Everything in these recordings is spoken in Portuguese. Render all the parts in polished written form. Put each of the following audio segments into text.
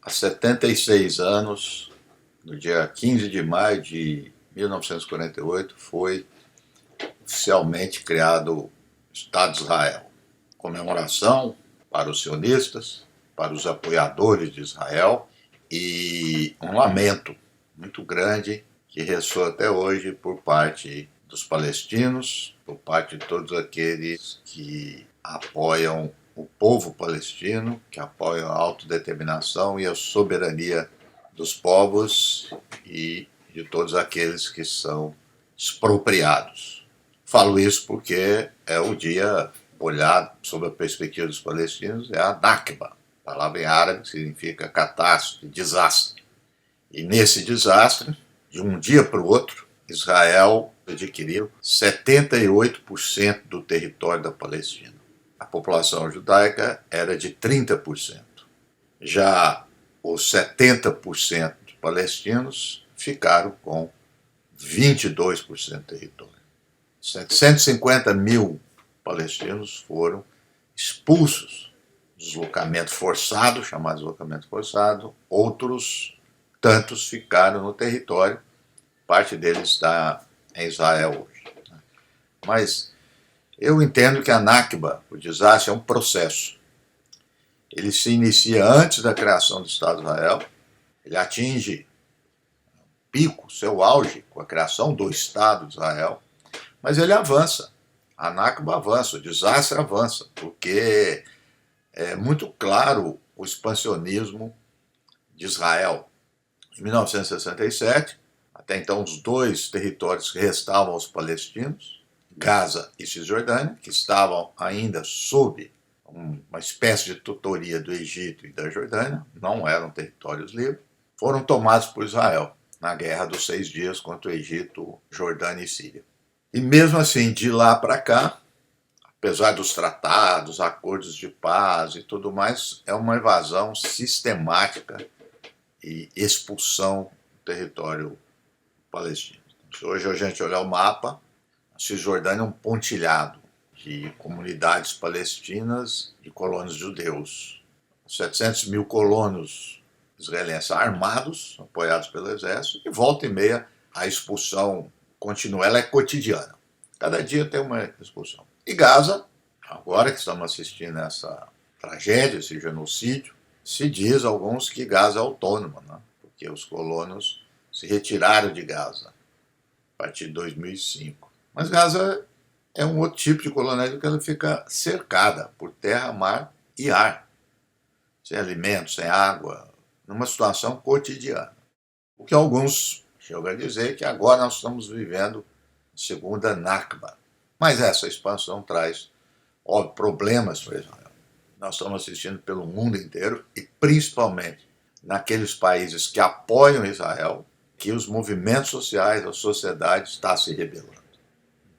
Há 76 anos, no dia 15 de maio de 1948, foi oficialmente criado o Estado de Israel. Comemoração para os sionistas, para os apoiadores de Israel e um lamento muito grande que ressoa até hoje por parte dos palestinos, por parte de todos aqueles que apoiam o povo palestino, que apoiam a autodeterminação e a soberania dos povos e de todos aqueles que são expropriados. Falo isso porque é o dia, olhado sob a perspectiva dos palestinos, é a Nakba, palavra em árabe significa catástrofe, desastre. E nesse desastre, de um dia para o outro, Israel adquiriu 78% do território da Palestina. A população judaica era de 30%. Já os 70% de palestinos ficaram com 22% do território. 750 mil palestinos foram expulsos, deslocamento forçado, chamado deslocamento forçado, outros tantos ficaram no território, parte deles está em Israel hoje. Mas eu entendo que a Nakba, o desastre, é um processo. Ele se inicia antes da criação do Estado de Israel, ele atinge pico, seu auge, com a criação do Estado de Israel, mas ele avança. A Nakba avança, o desastre avança, porque é muito claro o expansionismo de Israel. Em 1967, até então os dois territórios que restavam aos palestinos, Gaza e Cisjordânia, que estavam ainda sob uma espécie de tutoria do Egito e da Jordânia, não eram territórios livres, foram tomados por Israel na Guerra dos 6 Dias contra o Egito, Jordânia e Síria. E mesmo assim, de lá para cá, apesar dos tratados, acordos de paz e tudo mais, é uma invasão sistemática e expulsão do território palestino. Se hoje a gente olhar o mapa, a Cisjordânia é um pontilhado de comunidades palestinas e colonos judeus. 700 mil colonos israelenses armados, apoiados pelo exército, e volta e meia a expulsão continua, ela é cotidiana. Cada dia tem uma expulsão. E Gaza, agora que estamos assistindo essa tragédia, esse genocídio, se diz alguns que Gaza é autônoma, né? Porque os colonos se retiraram de Gaza a partir de 2005. Mas Gaza é um outro tipo de colonialismo que ela fica cercada por terra, mar e ar, sem alimentos, sem água, numa situação cotidiana. O que alguns chegam a dizer que agora nós estamos vivendo a segunda Nakba. Mas essa expansão traz, óbvio, problemas para Israel. Nós estamos assistindo pelo mundo inteiro e principalmente naqueles países que apoiam Israel, que os movimentos sociais, a sociedade está se rebelando.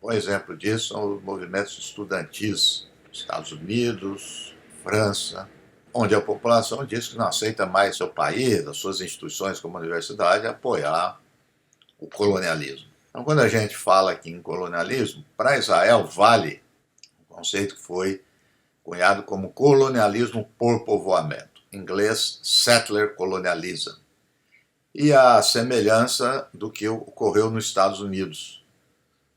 Um bom exemplo disso são os movimentos estudantis nos Estados Unidos, França, onde a população diz que não aceita mais seu país, as suas instituições como a universidade, apoiar o colonialismo. Então, quando a gente fala aqui em colonialismo, para Israel vale o conceito que foi cunhado como colonialismo por povoamento, em inglês settler colonialism, e a semelhança do que ocorreu nos Estados Unidos,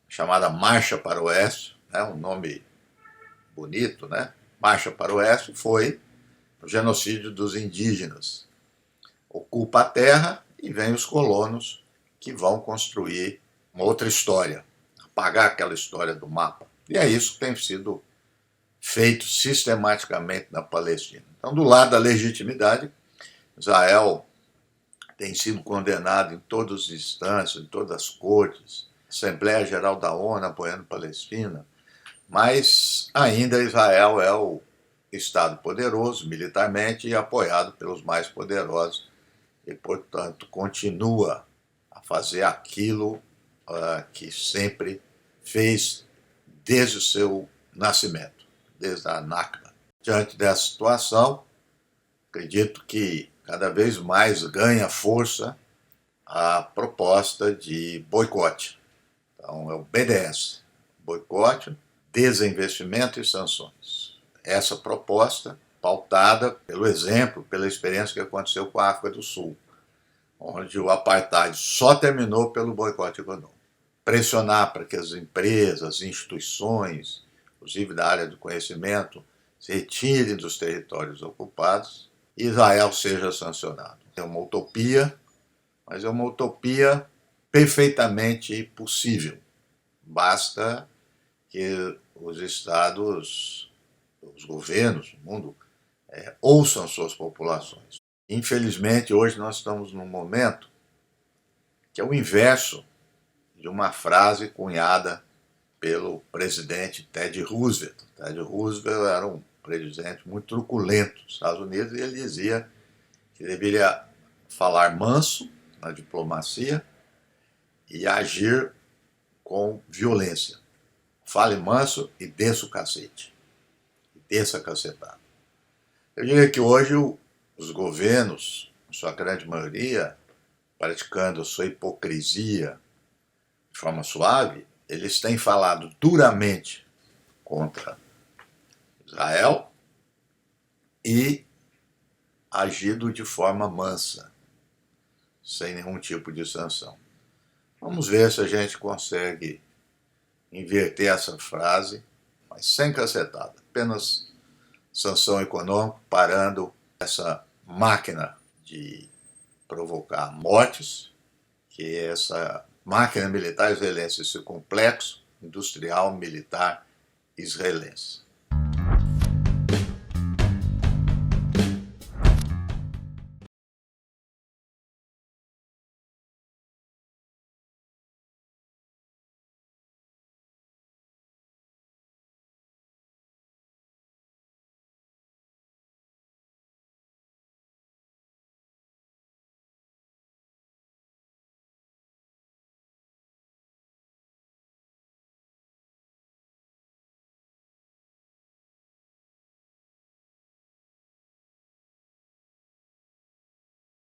chamada Marcha para o Oeste, né, um nome bonito, né? Marcha para o Oeste foi o genocídio dos indígenas. Ocupa a terra e vem os colonos que vão construir uma outra história, apagar aquela história do mapa. E é isso que tem sido feito sistematicamente na Palestina. Então, do lado da legitimidade, Israel tem sido condenado em todas as instâncias, em todas as cortes, Assembleia Geral da ONU apoiando a Palestina, mas ainda Israel é o Estado poderoso militarmente e apoiado pelos mais poderosos e, portanto, continua a fazer aquilo que sempre fez desde o seu nascimento, desde a Nakba. Diante dessa situação, acredito que cada vez mais ganha força a proposta de boicote. Então, é o BDS, boicote, desinvestimento e sanções. Essa proposta, pautada pelo exemplo, pela experiência que aconteceu com a África do Sul, onde o apartheid só terminou pelo boicote econômico. Pressionar para que as empresas, as instituições, inclusive da área do conhecimento, se retirem dos territórios ocupados e Israel seja sancionado. É uma utopia, mas é uma utopia perfeitamente possível. Basta que os estados, os governos do mundo ouçam suas populações. Infelizmente, hoje nós estamos num momento que é o inverso de uma frase cunhada pelo presidente Teddy Roosevelt. Teddy Roosevelt era um presidente muito truculento dos Estados Unidos e ele dizia que deveria falar manso na diplomacia e agir com violência. Fale manso e desça o cacete. Desça a cacetada. Eu diria que hoje os governos, em sua grande maioria, praticando a sua hipocrisia de forma suave, eles têm falado duramente contra Israel e agido de forma mansa, sem nenhum tipo de sanção. Vamos ver se a gente consegue inverter essa frase, mas sem cacetada, apenas sanção econômica, parando essa máquina de provocar mortes, que é essa máquina militar israelense, esse complexo industrial militar israelense.